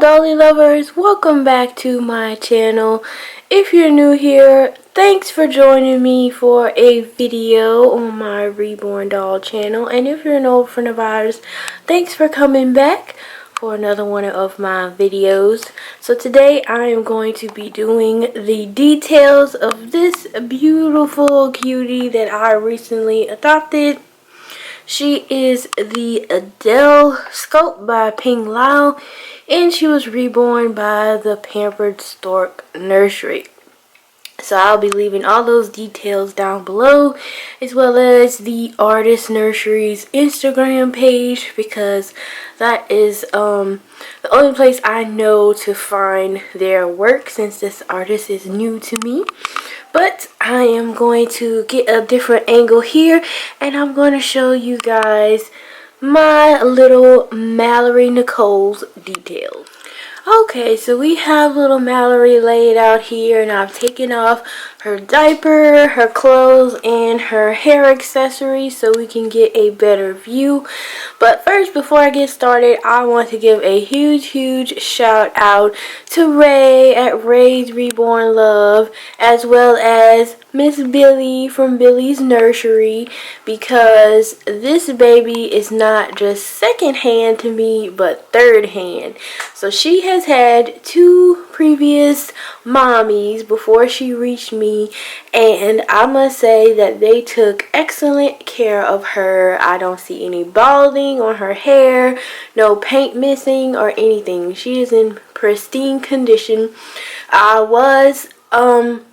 dolly lovers, welcome back to my channel. If you're new here, thanks for joining me for a video on my Reborn Doll channel. And if you're an old friend of ours, thanks for coming back for another one of my videos. So today I am going to be doing the details of this beautiful cutie that I recently adopted. She is the Adele sculpt by Ping Lao, and she was reborn by the Pampered Stork Nursery. So I'll be leaving all those details down below, as well as the artist nursery's Instagram page, because that is the only place I know to find their work, since this artist is new to me. But I am going to get a different angle here, and I'm going to show you guys my little Mallory Nicole's details. Okay, so we have little Mallory laid out here, and I've taken off her diaper, her clothes, and her hair accessories so we can get a better view. But first, before I get started, I want to give a huge shout out to Ray at Ray's Reborn Love, as well as Miss Billy from Billy's Nursery, because this baby is not just second hand to me, but third hand. So she has had two previous mommies before she reached me, and I must say that they took excellent care of her. I don't see any balding on her hair, no paint missing or anything. She is in pristine condition. I was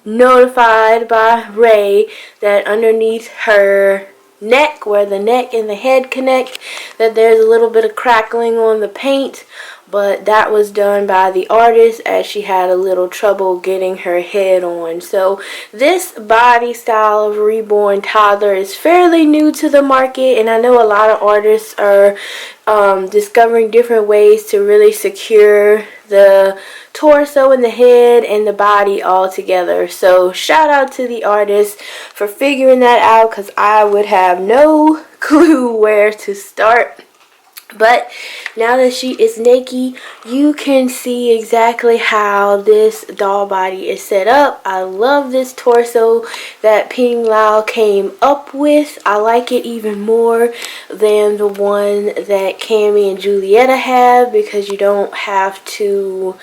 notified by Ray that underneath her neck, where the neck and the head connect, that there's a little bit of crackling on the paint, but that was done by the artist as she had a little trouble getting her head on. So this body style of Reborn Toddler is fairly new to the market, and I know a lot of artists are discovering different ways to really secure the torso and the head and the body all together. So shout out to the artist for figuring that out, because I would have no clue where to start. But now that she is naked, you can see exactly how this doll body is set up. I love this torso that Ping Lao came up with. I like it even more than the one that Cammie and Julietta have, because you don't have to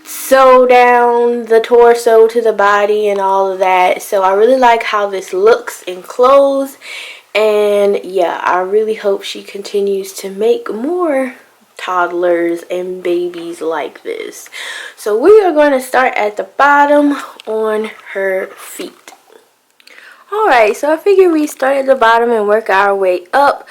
sew down the torso to the body and all of that. So I really like how this looks in clothes. And yeah, I really hope she continues to make more toddlers and babies like this. So we are going to start at the bottom on her feet. Alright, so I figure we start at the bottom and work our way up.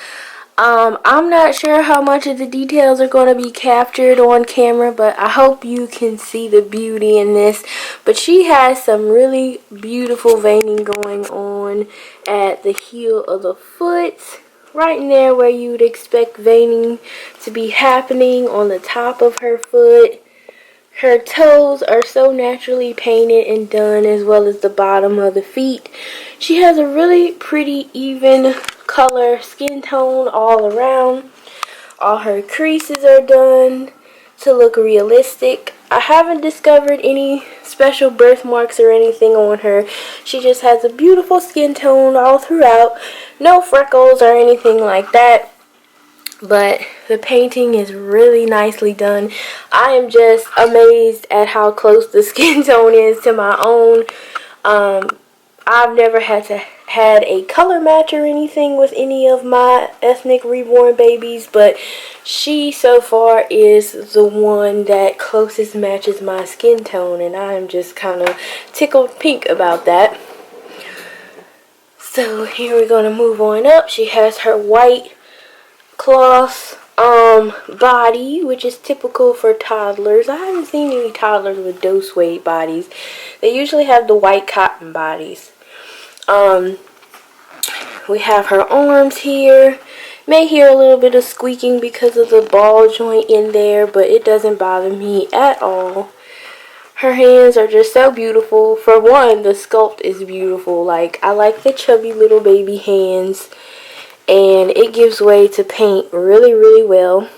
I'm not sure how much of the details are going to be captured on camera, but I hope you can see the beauty in this. But she has some really beautiful veining going on at the heel of the foot, right in there where you would expect veining to be happening on the top of her foot. Her toes are so naturally painted and done, as well as the bottom of the feet. She has a really pretty even color skin tone all around. All her creases are done to look realistic. I haven't discovered any special birthmarks or anything on her. She just has a beautiful skin tone all throughout. No freckles or anything like that. But the painting is really nicely done. I am just amazed at how close the skin tone is to my own. I've never had a color match or anything with any of my ethnic reborn babies, but she so far is the one that closest matches my skin tone, and I'm just kind of tickled pink about that. So here we're going to move on up. She has her white cloth body, which is typical for toddlers. I haven't seen any toddlers with doe suede bodies. They usually have the white cotton bodies. We have her arms here. May hear a little bit of squeaking because of the ball joint in there, but it doesn't bother me at all. Her hands are just so beautiful. For one, the sculpt is beautiful. Like, I like the chubby little baby hands, and it gives way to paint really well.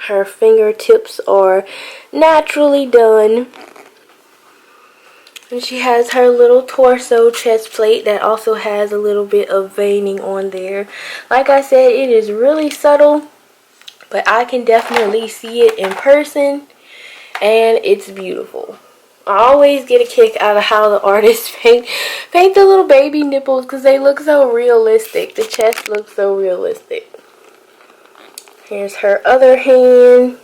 Her fingertips are naturally done. And she has her little torso chest plate that also has a little bit of veining on there. Like I said, it is really subtle, but I can definitely see it in person, and it's beautiful. I always get a kick out of how the artists paint the little baby nipples because they look so realistic. The chest looks so realistic. Here's her other hand.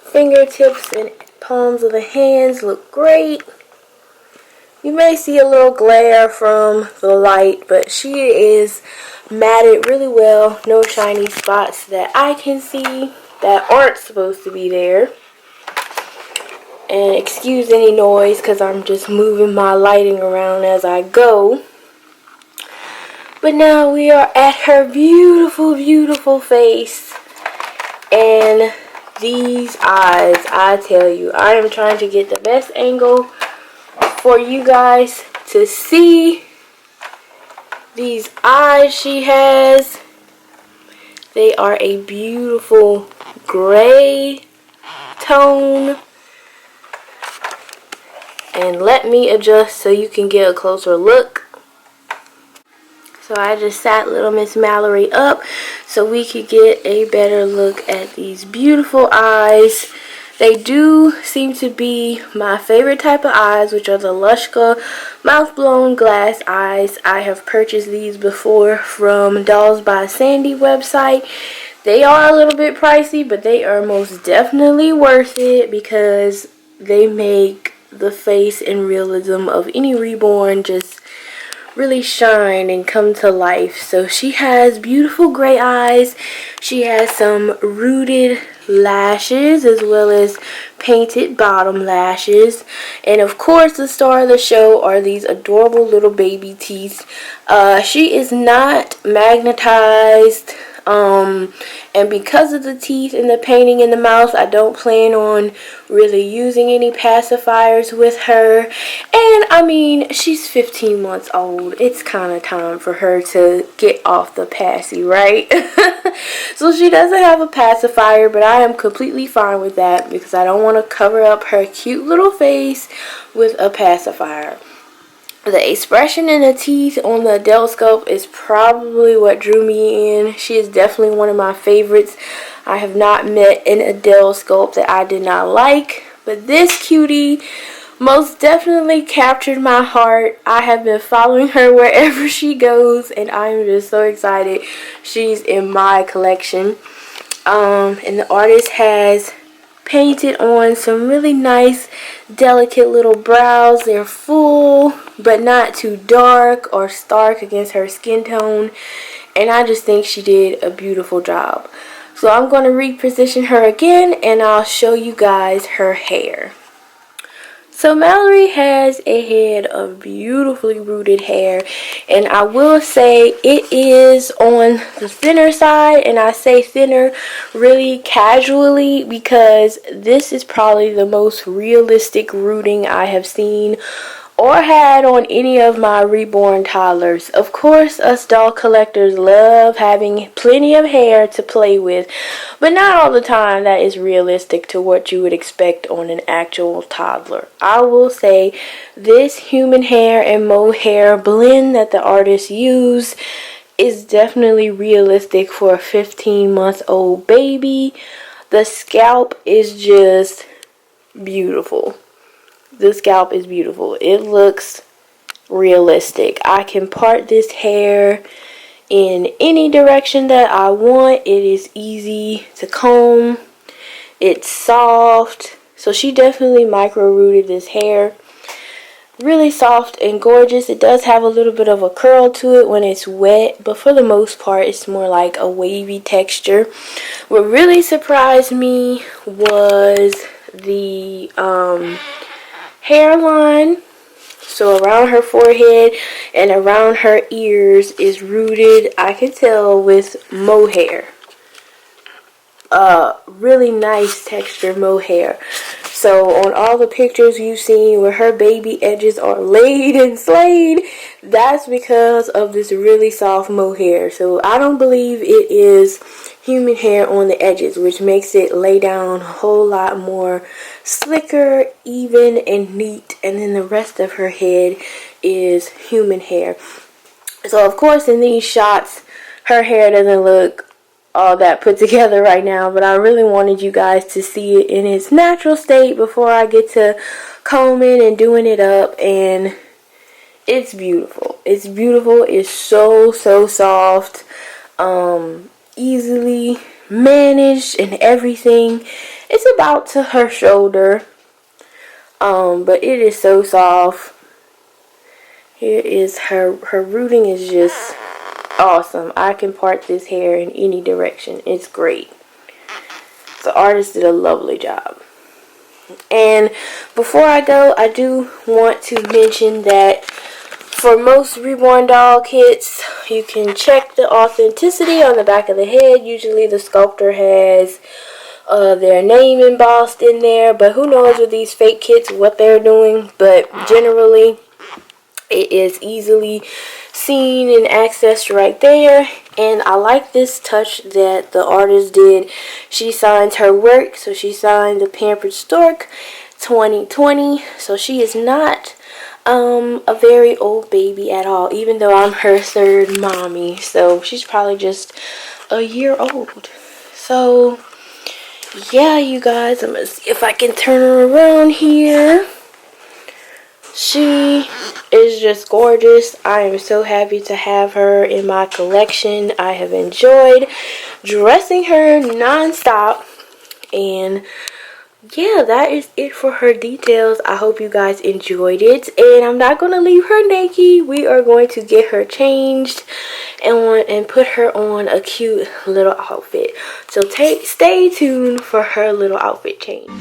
Fingertips and palms of the hands look great. You may see a little glare from the light, but she is matted really well. No shiny spots that I can see that aren't supposed to be there. And excuse any noise because I'm just moving my lighting around as I go. But now we are at her beautiful, beautiful face. And these eyes, I tell you, I am trying to get the best angle for you guys to see these eyes she has. They are a beautiful gray tone. And let me adjust so you can get a closer look. So I just sat little Miss Mallory up so we could get a better look at these beautiful eyes. They do seem to be my favorite type of eyes, which are the Lushka mouth blown glass eyes. I have purchased these before from Dolls by Sandy website. They are a little bit pricey, but they are most definitely worth it because they make the face and realism of any reborn just really shine and come to life. So she has beautiful gray eyes. She has some rooted lashes as well as painted bottom lashes. And of course the star of the show are these adorable little baby teeth. She is not magnetized. And because of the teeth and the painting in the mouth, I don't plan on really using any pacifiers with her. And I mean, she's 15 months old. It's kind of time for her to get off the passy, right? So she doesn't have a pacifier, but I am completely fine with that because I don't want to cover up her cute little face with a pacifier. The expression in the teeth on the Adele sculpt is probably what drew me in. She is definitely one of my favorites. I have not met an Adele sculpt that I did not like, but this cutie most definitely captured my heart. I have been following her wherever she goes, and I am just so excited she's in my collection. And the artist has painted on some really nice delicate little brows. They're full but not too dark or stark against her skin tone, and I just think she did a beautiful job. So I'm going to reposition her again and I'll show you guys her hair. So Mallory has a head of beautifully rooted hair, and I will say it is on the thinner side, and I say thinner really casually because this is probably the most realistic rooting I have seen or had on any of my reborn toddlers. Of course, us doll collectors love having plenty of hair to play with, but not all the time that is realistic to what you would expect on an actual toddler. I will say this human hair and mohair blend that the artist used is definitely realistic for a 15-month-old baby. The scalp is just beautiful. The scalp is beautiful. It looks realistic. I can part this hair in any direction that I want. It is easy to comb. It's soft. So she definitely micro rooted this hair. Really soft and gorgeous. It does have a little bit of a curl to it when it's wet, but for the most part it's more like a wavy texture. What really surprised me was the hairline. So around her forehead and around her ears is rooted, I can tell, with mohair. Really nice texture mohair. So on all the pictures you've seen where her baby edges are laid and slayed, that's because of this really soft mohair. So I don't believe it is human hair on the edges, which makes it lay down a whole lot more slicker, even, and neat. And then the rest of her head is human hair. So of course in these shots her hair doesn't look all that put together right now, but I really wanted you guys to see it in its natural state before I get to combing and doing it up. And it's beautiful. It's beautiful. It's so soft, easily managed and everything. It's about to her shoulder, but it is so soft. Here is her rooting is just awesome. I can part this hair in any direction. It's great. The artist did a lovely job. And before I go, I do want to mention that for most Reborn doll kits, you can check the authenticity on the back of the head. Usually the sculptor has their name embossed in there, but who knows with these fake kits what they're doing. But generally it is easily seen and accessed right there. And I like this touch that the artist did. She signed her work, so she signed the Pampered Stork 2020. So she is not a very old baby at all, even though I'm her third mommy. So she's probably just a year old. So yeah, you guys, I'm gonna see if I can turn her around here. She is just gorgeous. I am so happy to have her in my collection. I have enjoyed dressing her non-stop. And yeah, that is it for her details. I hope you guys enjoyed it. And I'm not going to leave her naked. We are going to get her changed and put her on a cute little outfit. So stay tuned for her little outfit change.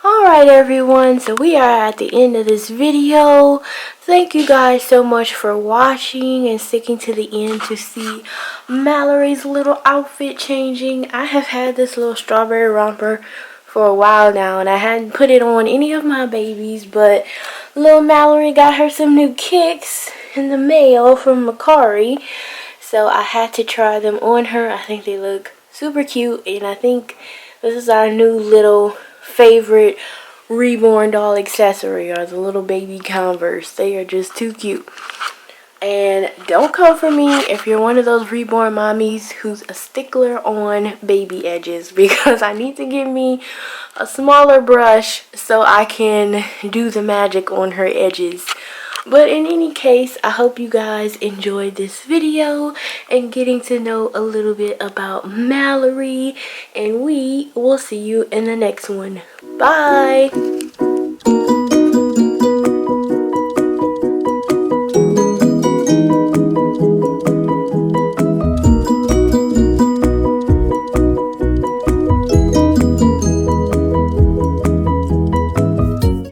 Alright everyone, so we are at the end of this video. Thank you guys so much for watching and sticking to the end to see Mallory's little outfit changing. I have had this little strawberry romper for a while now and I hadn't put it on any of my babies, but little Mallory got her some new kicks in the mail from Macari, so I had to try them on her. I think they look super cute, and I think this is our new little favorite Reborn doll accessory, are the little baby Converse. They are just too cute. And don't come for me if you're one of those reborn mommies who's a stickler on baby edges, because I need to give me a smaller brush so I can do the magic on her edges. But in any case, I hope you guys enjoyed this video and getting to know a little bit about Mallory, and we will see you in the next one. Bye!